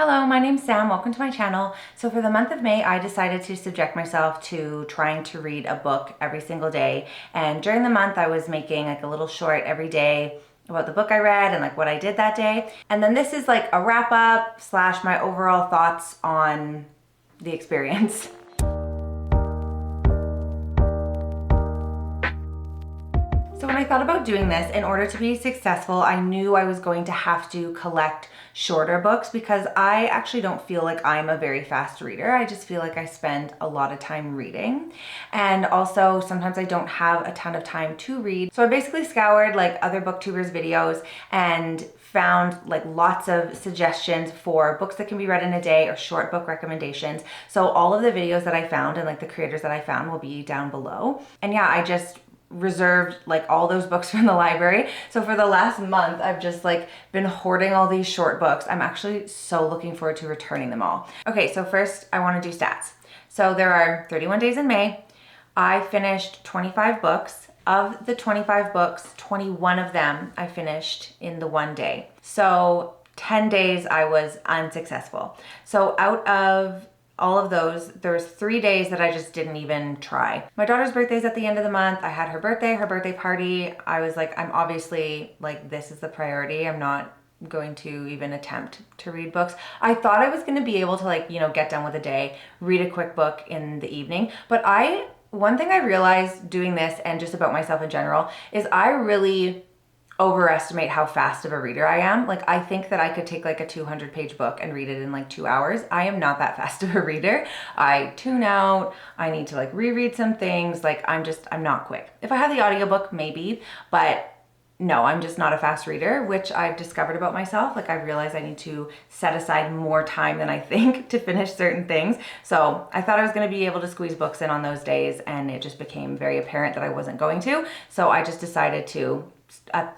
Hello, my name's Sam. Welcome to my channel. So for the month of May, I decided to subject myself to trying to read a book every single day. And during the month, I was making like a little short every day about the book I read and like what I did that day. And then this is like a wrap up / my overall thoughts on the experience. So when I thought about doing this, in order to be successful, I knew I was going to have to collect shorter books because I actually don't feel like I'm a very fast reader. I just feel like I spend a lot of time reading. And also sometimes I don't have a ton of time to read. So I basically scoured like other booktubers videos and found like lots of suggestions for books that can be read in a day or short book recommendations. So all of the videos that I found and like the creators that I found will be down below. And yeah, I just reserved like all those books from the library. So for the last month, I've just like been hoarding all these short books. I'm actually so looking forward to returning them all. Okay, so first I want to do stats. So there are 31 days in May. I finished 25 books. Of the 25 books, 21 of them I finished in the one day. So 10 days I was unsuccessful. So out of all of those, there was 3 days that I just didn't even try. My daughter's birthday's at the end of the month. I had her birthday party. I was like, I'm obviously like, this is the priority. I'm not going to even attempt to read books. I thought I was gonna be able to like, get done with a day, read a quick book in the evening. But one thing I realized doing this and just about myself in general is I really overestimate how fast of a reader I am. Like I think that I could take like a 200-page book and read it in like 2 hours. I am not that fast of a reader. I tune out. I need to like reread some things. Like I'm not quick. If I had the audiobook, maybe, but no, I'm just not a fast reader, which I've discovered about myself. Like I realize I need to set aside more time than I think to finish certain things. So I thought I was gonna be able to squeeze books in on those days and it just became very apparent that I wasn't going to. So I just decided to,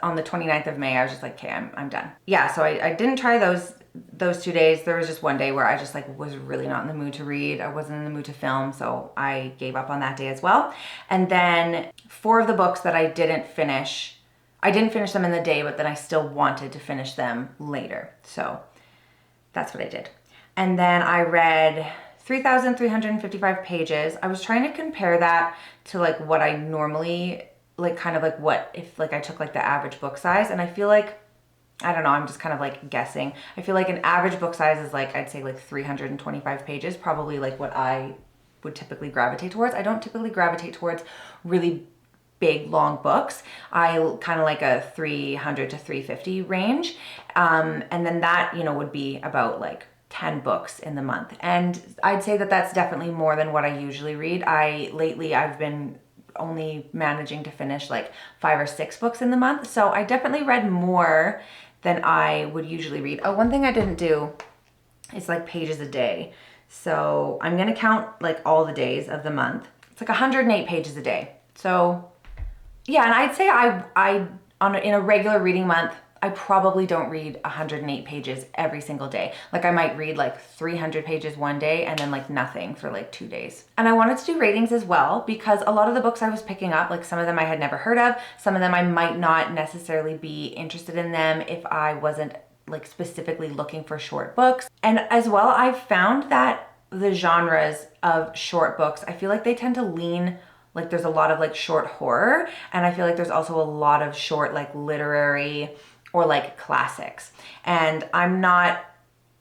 on the 29th of May, I was just like, okay, I'm done. Yeah, so I didn't try those 2 days. There was just one day where I just like was really not in the mood to read. I wasn't in the mood to film, so I gave up on that day as well. And then 4 of the books that I didn't finish them in the day, but then I still wanted to finish them later. So that's what I did. And then I read 3,355 pages. I was trying to compare that to like what I normally like, kind of like what if like I took like the average book size, and I feel like, I don't know, I'm just kind of like guessing. I feel like an average book size is like, I'd say like 325 pages, probably like what I would typically gravitate towards. I don't typically gravitate towards really big, long books. I kind of like a 300 to 350 range. And then that, would be about like 10 books in the month. And I'd say that that's definitely more than what I usually read. Lately I've been only managing to finish like 5 or 6 books in the month. So I definitely read more than I would usually read. Oh, one thing I didn't do is like pages a day. So I'm gonna count like all the days of the month. It's like 108 pages a day. So yeah, and I'd say in a regular reading month, I probably don't read 108 pages every single day. Like I might read like 300 pages one day and then like nothing for like 2 days. And I wanted to do ratings as well because a lot of the books I was picking up, like some of them I had never heard of, some of them I might not necessarily be interested in them if I wasn't like specifically looking for short books. And as well, I've found that the genres of short books, I feel like they tend to lean like there's a lot of like short horror, and I feel like there's also a lot of short like literary or like classics. And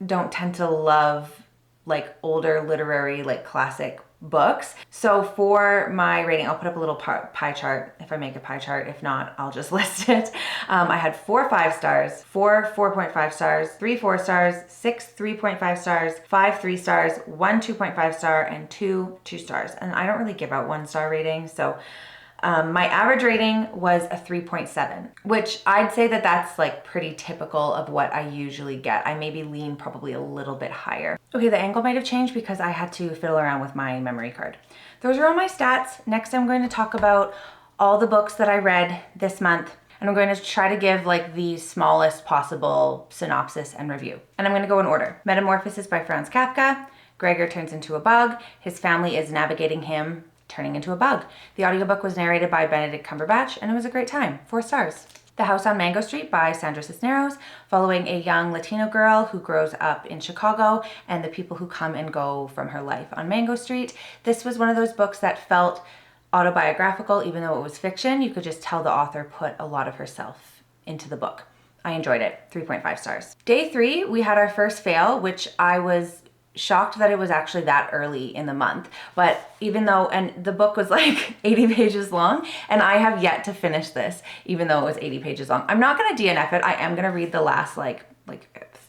don't tend to love like older literary like classic books. So for my rating, I'll put up a little pie chart if I make a pie chart. If not, I'll just list it. I had 4 5 stars, 4 4.5 stars, 3 4 stars, 6 3.5 stars, 5 3 stars, 1 2.5 star, and 2 2 stars. And I don't really give out 1-star ratings, so my average rating was a 3.7, which I'd say that that's like pretty typical of what I usually get. I maybe lean probably a little bit higher. Okay, the angle might have changed because I had to fiddle around with my memory card. Those are all my stats. Next, I'm going to talk about all the books that I read this month, and I'm going to try to give like the smallest possible synopsis and review. And I'm going to go in order. Metamorphosis by Franz Kafka. Gregor turns into a bug. His family is navigating him turning into a bug. The audiobook was narrated by Benedict Cumberbatch, and it was a great time. 4 stars. The House on Mango Street by Sandra Cisneros, following a young Latino girl who grows up in Chicago and the people who come and go from her life on Mango Street. This was one of those books that felt autobiographical, even though it was fiction. You could just tell the author put a lot of herself into the book. I enjoyed it, 3.5 stars. Day 3, we had our first fail, which I was shocked that it was actually that early in the month. But even though, and the book was like 80 pages long, and I have yet to finish this, even though it was 80 pages long. I'm not gonna DNF it. I am gonna read the last like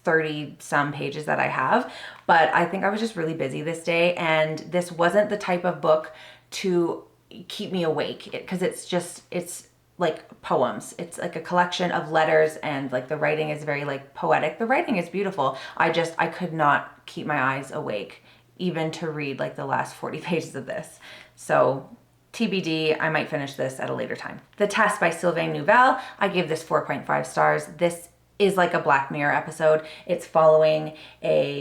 30 some pages that I have, but I think I was just really busy this day, and this wasn't the type of book to keep me awake, because it's like poems. It's like a collection of letters, and like the writing is very like poetic. The writing is beautiful. I could not keep my eyes awake even to read like the last 40 pages of this. So TBD, I might finish this at a later time. The Test by Sylvain Neuvel, I gave this 4.5 stars. This is like a Black Mirror episode. It's following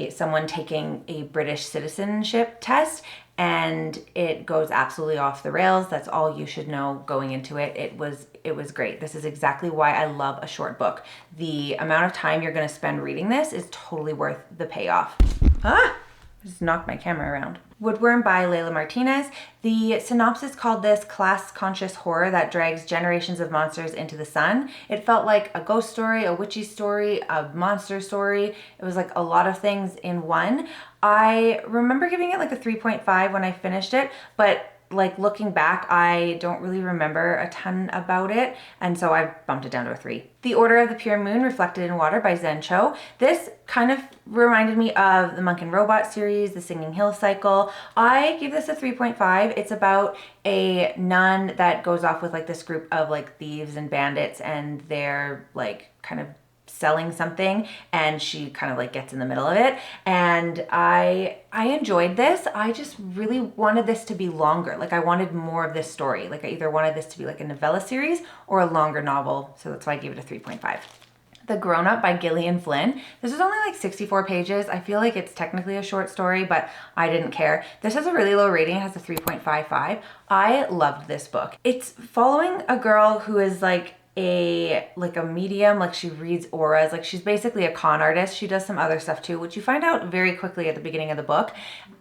someone taking a British citizenship test, and it goes absolutely off the rails. That's all you should know going into it. It was great. This is exactly why I love a short book. The amount of time you're going to spend reading this is totally worth the payoff. I just knocked my camera around. Woodworm by Layla Martinez. The synopsis called this class-conscious horror that drags generations of monsters into the sun. It felt like a ghost story, a witchy story, a monster story. It was like a lot of things in one. I remember giving it like a 3.5 when I finished it, but like looking back, I don't really remember a ton about it, and so I bumped it down to a 3. The Order of the Pure Moon, Reflected in Water by Zen Cho. This kind of reminded me of the Monk and Robot series, the Singing Hill cycle. I gave this a 3.5. It's about a nun that goes off with like this group of like thieves and bandits, and they're like kind of selling something, and she kind of like gets in the middle of it, and I enjoyed this. I just really wanted this to be longer. Like I wanted more of this story. Like I either wanted this to be like a novella series or a longer novel, so that's why I gave it a 3.5. The Grown Up by Gillian Flynn. This is only like 64 pages. I feel like it's technically a short story, but I didn't care. This has a really low rating. It has a 3.55. I loved this book. It's following a girl who is like a medium, like she reads auras, like she's basically a con artist. She does some other stuff too, which you find out very quickly at the beginning of the book,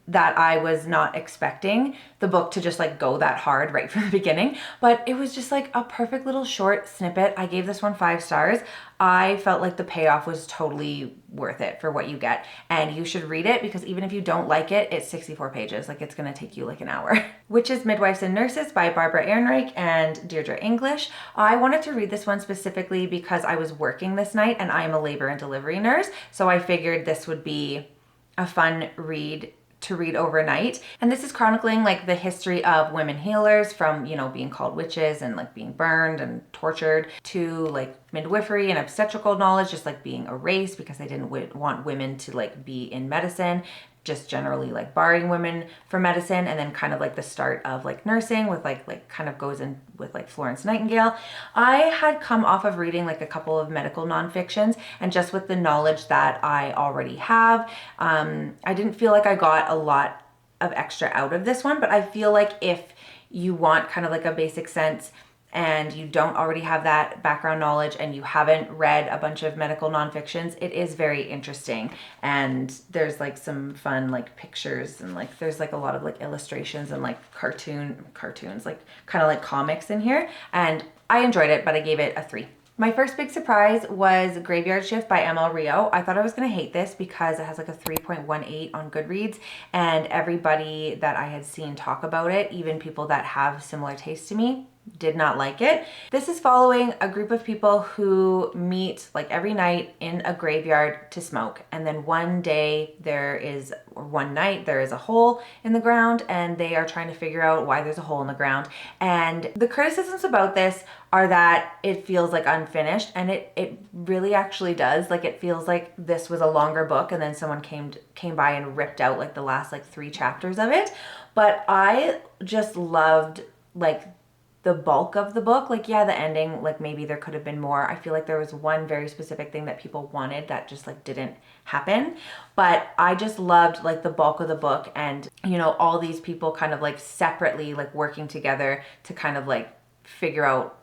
that I was not expecting the book to just like go that hard right from the beginning. But it was just like a perfect little short snippet. I gave this one 5 stars. I felt like the payoff was totally worth it for what you get, and you should read it, because even if you don't like it, it's 64 pages. Like it's gonna take you like an hour. Witches, Midwives, and Nurses by Barbara Ehrenreich and Deirdre English. I wanted to read this one specifically because I was working this night, and I am a labor and delivery nurse, so I figured this would be a fun read to read overnight. And this is chronicling like the history of women healers, from, you know, being called witches and like being burned and tortured, to like midwifery and obstetrical knowledge just like being erased because they didn't want women to like be in medicine, just generally like barring women from medicine, and then kind of like the start of like nursing with like kind of goes in with like Florence Nightingale. I had come off of reading like a couple of medical nonfictions, and just with the knowledge that I already have, I didn't feel like I got a lot of extra out of this one. But I feel like if you want kind of like a basic sense, and you don't already have that background knowledge, and you haven't read a bunch of medical nonfictions, it is very interesting. And there's like some fun like pictures, and like there's like a lot of like illustrations and like cartoons, like kind of like comics in here. And I enjoyed it, but I gave it a 3. My first big surprise was Graveyard Shift by ML Rio. I thought I was gonna hate this because it has like a 3.18 on Goodreads, and everybody that I had seen talk about it, even people that have similar tastes to me, did not like it. This is following a group of people who meet like every night in a graveyard to smoke, and then one night there is a hole in the ground, and they are trying to figure out why there's a hole in the ground. And the criticisms about this are that it feels like unfinished, and it really actually does. Like it feels like this was a longer book, and then someone came by and ripped out like the last like 3 chapters of it. But I just loved like the bulk of the book. Like, yeah, the ending, like maybe there could have been more. I feel like there was one very specific thing that people wanted that just like didn't happen. But I just loved like the bulk of the book, and you know, all these people kind of like separately like working together to kind of like figure out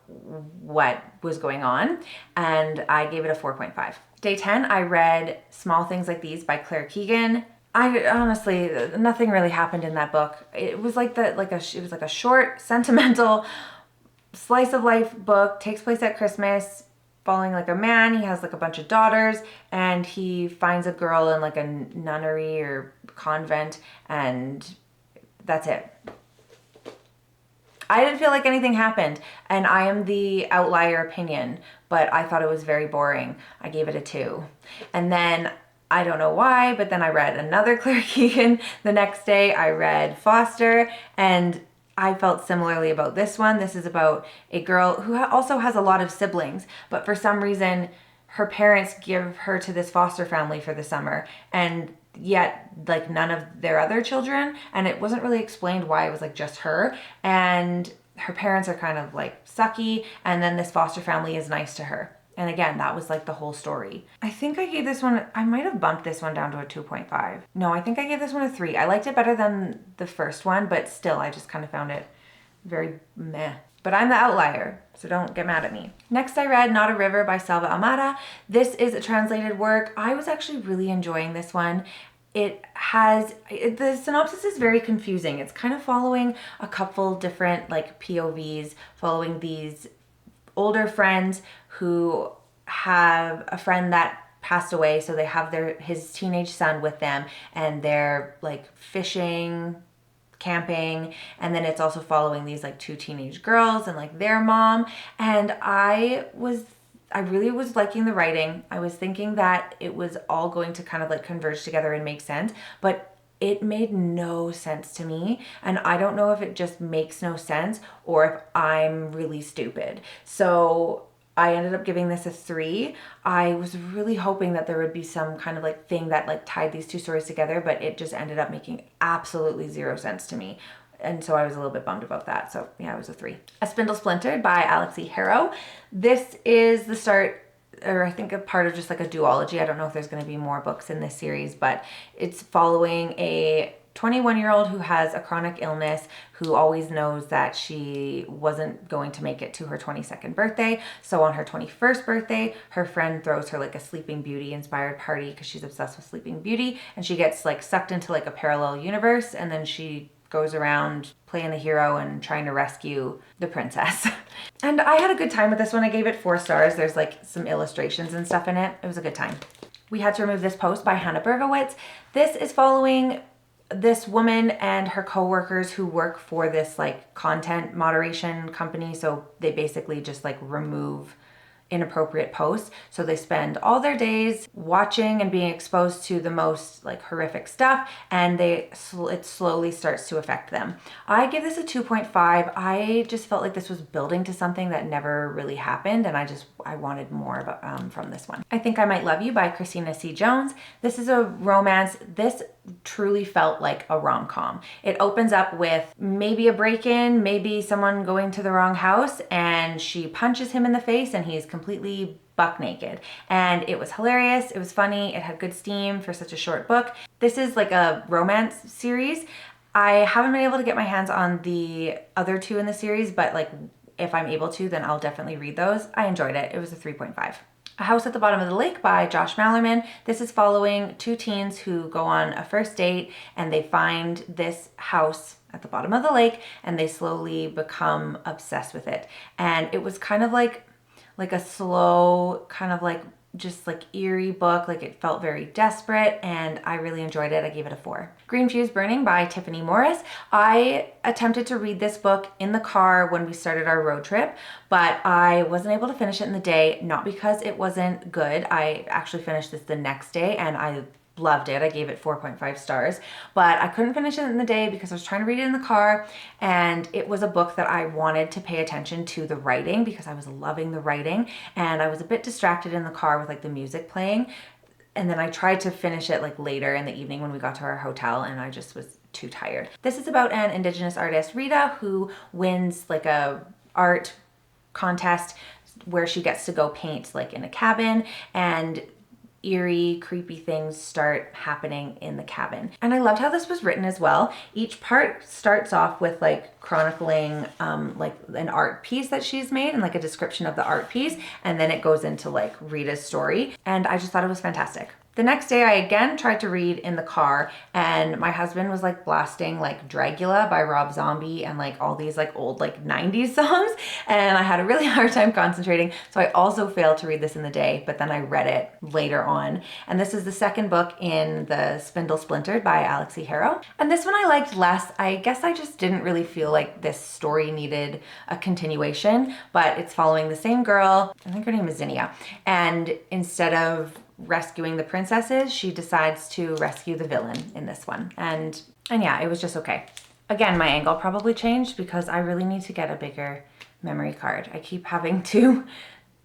what was going on, and I gave it a 4.5. Day 10, I read Small Things Like These by Claire Keegan. I honestly, nothing really happened in that book. It was like it was like a short, sentimental, slice of life book. Takes place at Christmas, following like a man. He has like a bunch of daughters, and he finds a girl in like a nunnery or convent, and that's it. I didn't feel like anything happened, and I am the outlier opinion, but I thought it was very boring. I gave it a 2. And then, I don't know why, but then I read another Claire Keegan. The next day I read Foster, and I felt similarly about this one. This is about a girl who also has a lot of siblings, but for some reason her parents give her to this foster family for the summer, and yet like none of their other children, and it wasn't really explained why. It was like just her, and her parents are kind of like sucky, and then this foster family is nice to her. And again, that was like the whole story. I think I gave this one, I might have bumped this one down to a 2.5. No, I think I gave this one a 3. I liked it better than the first one, but still I just kind of found it very meh. But I'm the outlier, so don't get mad at me. Next I read Not a River by Selva Almada. This is a translated work. I was actually really enjoying this one. The synopsis is very confusing. It's kind of following a couple different like POVs, following these older friends who have a friend that passed away, so they have his teenage son with them, and they're like fishing, camping, and then it's also following these like 2 teenage girls and like their mom. And I really was liking the writing. I was thinking that it was all going to kind of like converge together and make sense, but it made no sense to me. And I don't know if it just makes no sense or if I'm really stupid. So I ended up giving this a 3. I was really hoping that there would be some kind of like thing that like tied these 2 stories together, but it just ended up making absolutely 0 sense to me. And so I was a little bit bummed about that. So yeah, it was a 3. A Spindle Splintered by Alexi Harrow. This is the start, or I think a part of just like a duology. I don't know if there's going to be more books in this series, but it's following a 21-year-old who has a chronic illness, who always knows that she wasn't going to make it to her 22nd birthday. So on her 21st birthday, her friend throws her like a Sleeping Beauty inspired party because she's obsessed with Sleeping Beauty, and she gets like sucked into like a parallel universe, and then she goes around playing the hero and trying to rescue the princess. And I had a good time with this one. I gave it 4 stars. There's like some illustrations and stuff in it. It was a good time. We Had to Remove This Post by Hannah Bergowitz. This is following this woman and her co-workers who work for this like content moderation company. So they basically just like remove inappropriate posts. So they spend all their days watching and being exposed to the most like horrific stuff, and it slowly starts to affect them. I give this a 2.5. I just felt like this was building to something that never really happened, and I wanted more from this one. I Think I Might Love You by Christina C. Jones. This is a romance. This truly felt like a rom-com. It opens up with maybe a break-in, maybe someone going to the wrong house, and she punches him in the face and he's completely buck naked. And it was hilarious. It was funny. It had good steam for such a short book. This is like a romance series. I haven't been able to get my hands on the other 2 in the series, but like if I'm able to, then I'll definitely read those. I enjoyed it. It was a 3.5. A House at the Bottom of the Lake by Josh Mallerman. This is following 2 teens who go on a first date, and they find this house at the bottom of the lake, and they slowly become obsessed with it. And it was kind of like a slow, kind of like just like eerie book. Like it felt very desperate, and I really enjoyed it. I gave it a 4. Green Fuse Burning by Tiffany Morris. I attempted to read this book in the car when we started our road trip, but I wasn't able to finish it in the day, not because it wasn't good. I actually finished this the next day, and I loved it. I gave it 4.5 stars, but I couldn't finish it in the day because I was trying to read it in the car, and it was a book that I wanted to pay attention to the writing because I was loving the writing, and I was a bit distracted in the car with like the music playing. And then I tried to finish it like later in the evening when we got to our hotel, and I just was too tired. This is about an Indigenous artist, Rita, who wins like a art contest where she gets to go paint like in a cabin, and eerie, creepy things start happening in the cabin. And I loved how this was written as well. Each part starts off with like chronicling like an art piece that she's made and like a description of the art piece, and then it goes into like Rita's story. And I just thought it was fantastic. The next day I again tried to read in the car, and my husband was like blasting like Dragula by Rob Zombie and like all these like old like 90s songs, and I had a really hard time concentrating. So I also failed to read this in the day, but then I read it later on. And this is the second book in the Spindle Splintered by Alexi Harrow. And this one I liked less. I guess I just didn't really feel like this story needed a continuation, but it's following the same girl. I think her name is Zinnia. And instead of rescuing the princesses, she decides to rescue the villain in this one. And yeah, it was just okay. Again, my angle probably changed because I really need to get a bigger memory card. I keep having to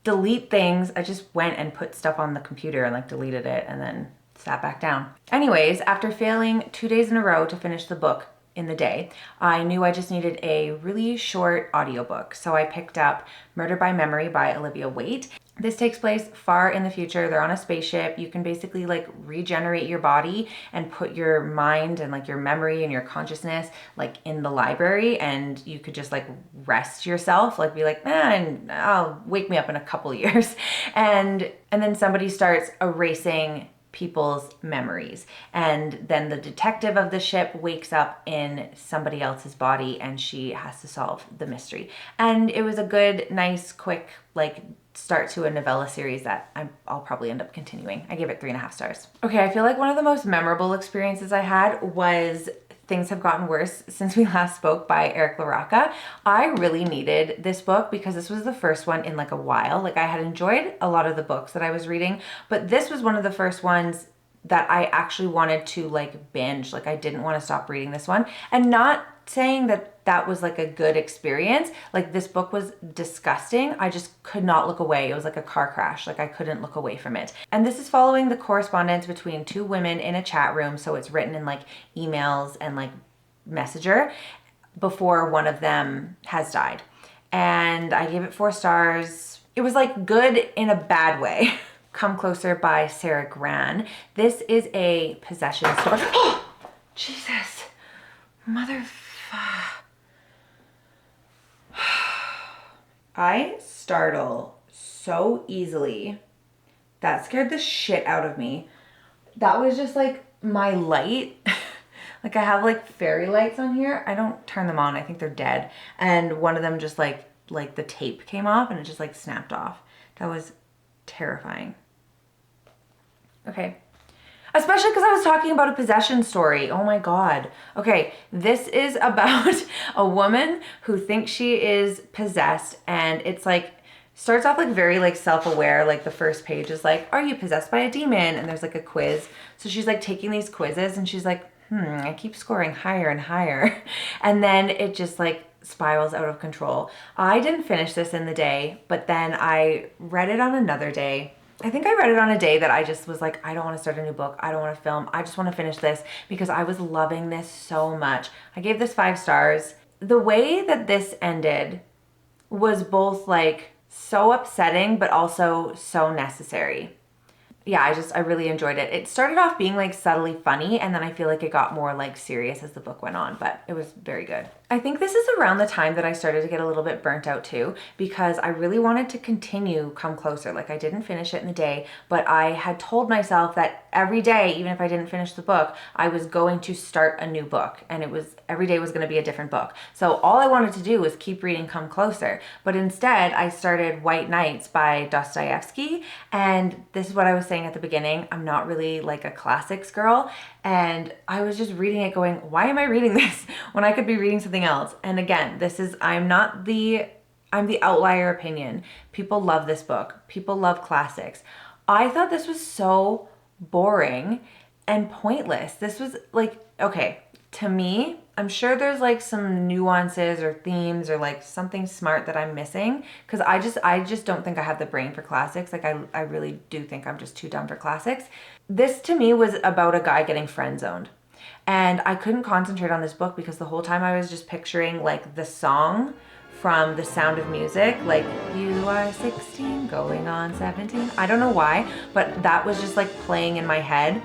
delete things. I just went and put stuff on the computer and like deleted it and then sat back down. Anyways, after failing 2 days in a row to finish the book in the day, I knew I just needed a really short audiobook. So I picked up Murder by Memory by Olivia Waite. This takes place far in the future. They're on a spaceship. You can basically like regenerate your body and put your mind and like your memory and your consciousness like in the library, and you could just like rest yourself, like be like, and I'll wake me up in a couple years. And then somebody starts erasing people's memories, and then the detective of the ship wakes up in somebody else's body and she has to solve the mystery. And it was a good, nice, quick like start to a novella series that I'll probably end up continuing. I gave it 3.5 stars. Okay, I feel like one of the most memorable experiences I had was Things Have Gotten Worse Since We Last Spoke by Eric LaRocca. I really needed this book because this was the first one in like a while. Like I had enjoyed a lot of the books that I was reading, but this was one of the first ones that I actually wanted to like binge. Like I didn't want to stop reading this one. And not saying that that was like a good experience. Like this book was disgusting. I just could not look away. It was like a car crash. Like I couldn't look away from it. And this is following the correspondence between two women in a chat room. So it's written in like emails and like Messenger before one of them has died. And I gave it 4 stars. It was like good in a bad way. Come Closer by Sarah Gran. This is a possession story. Oh, Jesus. I startle so easily. That scared the shit out of me. That was just like my light. Like I have like fairy lights on here. I don't turn them on. I think they're dead. And one of them just like the tape came off and it just like snapped off. That was terrifying. Okay. Especially because I was talking about a possession story. Oh my God. Okay, this is about a woman who thinks she is possessed, and it's like, starts off like very like self-aware. Like the first page is like, are you possessed by a demon? And there's like a quiz. So she's like taking these quizzes and she's like, I keep scoring higher and higher. And then it just like spirals out of control. I didn't finish this in the day, but then I read it on another day. I think I read it on a day that I just was like, I don't want to start a new book. I don't want to film. I just want to finish this because I was loving this so much. I gave this 5 stars. The way that this ended was both like so upsetting, but also so necessary. Yeah, I really enjoyed it. It started off being like subtly funny, and then I feel like it got more like serious as the book went on, but it was very good. I think this is around the time that I started to get a little bit burnt out too, because I really wanted to continue Come Closer. Like I didn't finish it in the day, but I had told myself that every day, even if I didn't finish the book, I was going to start a new book, and every day was going to be a different book. So all I wanted to do was keep reading Come Closer, but instead I started White Nights by Dostoevsky, and this is what I was saying at the beginning. I'm not really like a classics girl, and I was just reading it going, why am I reading this when I could be reading something else? And again, I'm the outlier opinion. People love this book. People love classics. I thought this was so boring and pointless. This was like, okay, to me, I'm sure there's like some nuances or themes or like something smart that I'm missing, because I just don't think I have the brain for classics. Like I really do think I'm just too dumb for classics. This to me was about a guy getting friend zoned. And I couldn't concentrate on this book because the whole time I was just picturing like the song from The Sound of Music, like you are 16, going on 17. I don't know why, but that was just like playing in my head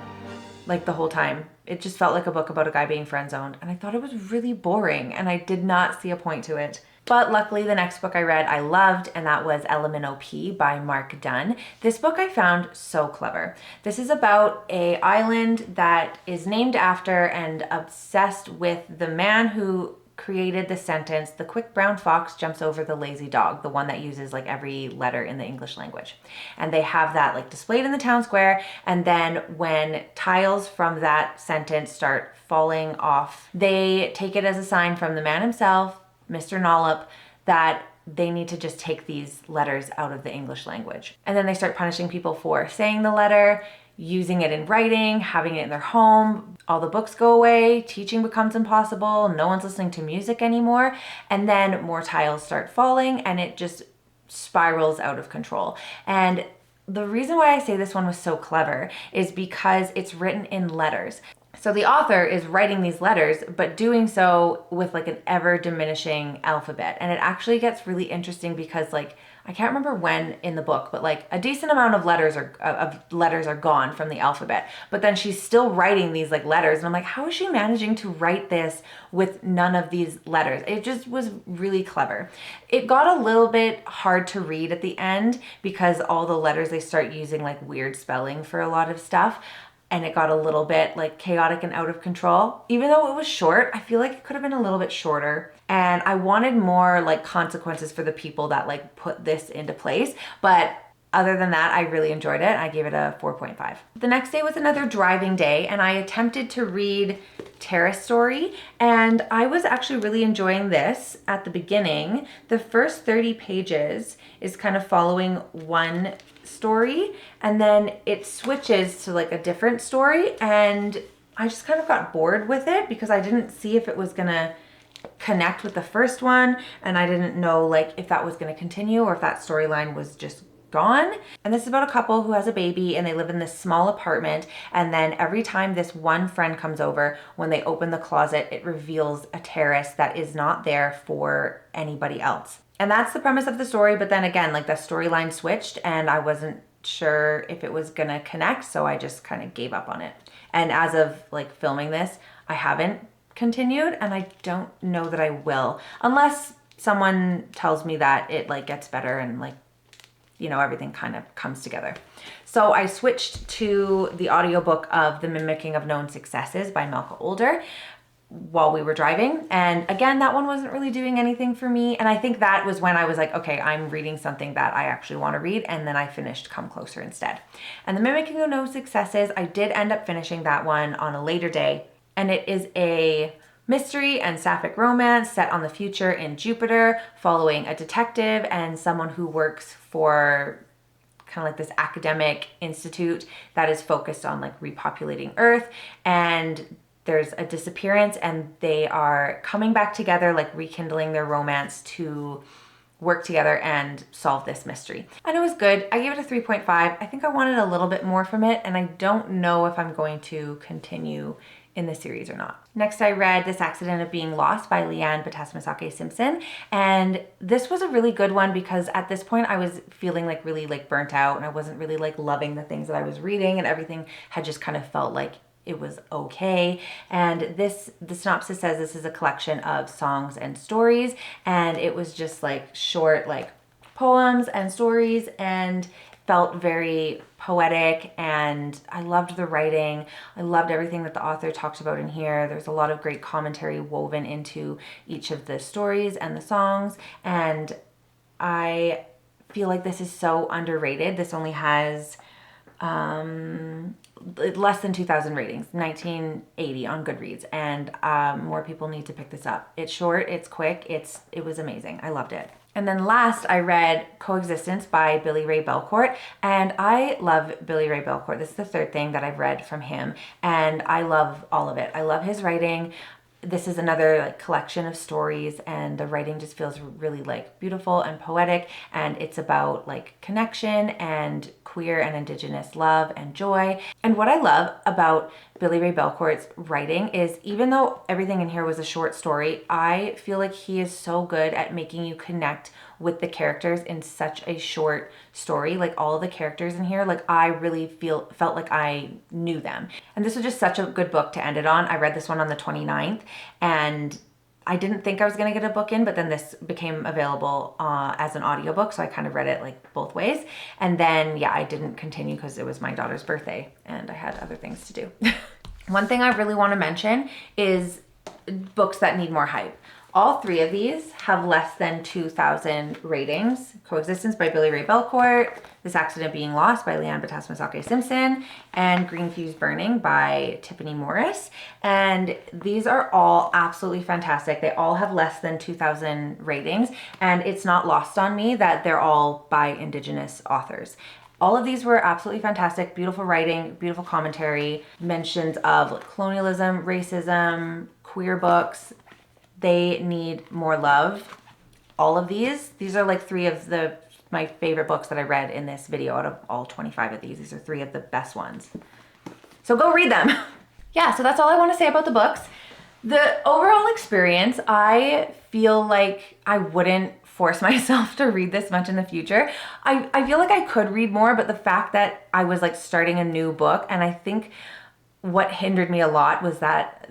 like the whole time. It just felt like a book about a guy being friend zoned, and I thought it was really boring and I did not see a point to it. But luckily the next book I read I loved, and that was LMNOP by Mark Dunn. This book I found so clever. This is about an island that is named after and obsessed with the man who created the sentence, "The quick brown fox jumps over the lazy dog," the one that uses like every letter in the English language. And they have that like displayed in the town square, and then when tiles from that sentence start falling off, they take it as a sign from the man himself, Mr. Nollop, that they need to just take these letters out of the English language. And then they start punishing people for saying the letter, using it in writing, having it in their home. All the books go away, teaching becomes impossible, no one's listening to music anymore, and then more tiles start falling and it just spirals out of control. And the reason why I say this one was so clever is because it's written in letters. So the author is writing these letters, but doing so with like an ever diminishing alphabet. And it actually gets really interesting because like, I can't remember when in the book, but like a decent amount of letters are gone from the alphabet. But then she's still writing these like letters. And I'm like, how is she managing to write this with none of these letters? It just was really clever. It got a little bit hard to read at the end because all the letters, they start using like weird spelling for a lot of stuff. And it got a little bit like chaotic and out of control. Even though it was short, I feel like it could have been a little bit shorter. And I wanted more like consequences for the people that like put this into place. But other than that, I really enjoyed it. I gave it a 4.5. The next day was another driving day, and I attempted to read Terrace Story, and I was actually really enjoying this at the beginning. The first 30 pages is kind of following one story, and then it switches to like a different story, and I just kind of got bored with it because I didn't see if it was gonna connect with the first one, and I didn't know like if that was gonna continue or if that storyline was just gone. And this is about a couple who has a baby and they live in this small apartment, and then every time this one friend comes over, when they open the closet, it reveals a terrace that is not there for anybody else. And that's the premise of the story, but then again, like the storyline switched and I wasn't sure if it was gonna connect, so I just kind of gave up on it. And as of like filming this, I haven't continued, and I don't know that I will, unless someone tells me that it like gets better and like, you know, everything kind of comes together. So I switched to the audiobook of The Mimicking of Known Successes by Malka Older while we were driving. And again, that one wasn't really doing anything for me. And I think that was when I was like, okay, I'm reading something that I actually want to read. And then I finished Come Closer instead. And The Mimicking of Known Successes, I did end up finishing that one on a later day. And it is a mystery and sapphic romance set on the future in Jupiter, following a detective and someone who works for kind of like this academic institute that is focused on like repopulating Earth. And there's a disappearance and they are coming back together, like rekindling their romance to work together and solve this mystery. And it was good. I gave it a 3.5. I think I wanted a little bit more from it, and I don't know if I'm going to continue in the series or not. Next, I read This Accident of Being Lost by Leanne Batasmasake Simpson. And this was a really good one because at this point I was feeling like really like burnt out, and I wasn't really like loving the things that I was reading, and everything had just kind of felt like it was okay. And the synopsis says this is a collection of songs and stories, and it was just like short like poems and stories, and felt very poetic, and I loved the writing. I loved everything that the author talked about in here. There's a lot of great commentary woven into each of the stories and the songs, and I feel like this is so underrated. This only has less than 2,000 ratings, 1980 on Goodreads, and more people need to pick this up. It's short, it's quick, it was amazing. I loved it. And then last, I read Coexistence by Billy Ray Belcourt, and I love Billy Ray Belcourt. This is the third thing that I've read from him, and I love all of it. I love his writing. This is another like collection of stories, and the writing just feels really like beautiful and poetic, and it's about like connection and queer and indigenous love and joy. And what I love about Billy Ray Belcourt's writing is, even though everything in here was a short story, I feel like he is so good at making you connect with the characters in such a short story. Like all of the characters in here, like I really felt like I knew them. And this was just such a good book to end it on. I read this one on the 29th, and I didn't think I was gonna get a book in, but then this became available as an audiobook, so I kind of read it like both ways. And then, yeah, I didn't continue because it was my daughter's birthday and I had other things to do. One thing I really wanna mention is books that need more hype. All three of these have less than 2,000 ratings. Coexistence by Billy Ray Belcourt, This Accident Being Lost by Leanne Batasmasake Simpson, and Green Fuse Burning by Tiffany Morris. And these are all absolutely fantastic. They all have less than 2,000 ratings, and it's not lost on me that they're all by Indigenous authors. All of these were absolutely fantastic, beautiful writing, beautiful commentary, mentions of colonialism, racism, queer books. They need more love. All of these are like three of my favorite books that I read in this video out of all 25 of these. These are three of the best ones. So go read them. Yeah, so that's all I want to say about the books. The overall experience, I feel like I wouldn't force myself to read this much in the future. I feel like I could read more, but the fact that I was like starting a new book, and I think what hindered me a lot was that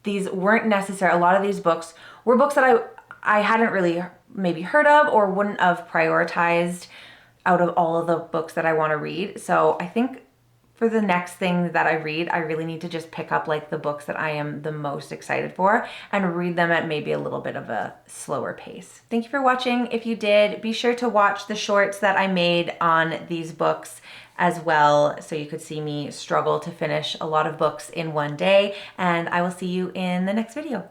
these weren't necessary. A lot of these books were books that I hadn't really maybe heard of or wouldn't have prioritized out of all of the books that I want to read. So I think for the next thing that I read, I really need to just pick up like the books that I am the most excited for and read them at maybe a little bit of a slower pace. Thank you for watching. If you did, be sure to watch the shorts that I made on these books as well, so you could see me struggle to finish a lot of books in one day, and I will see you in the next video.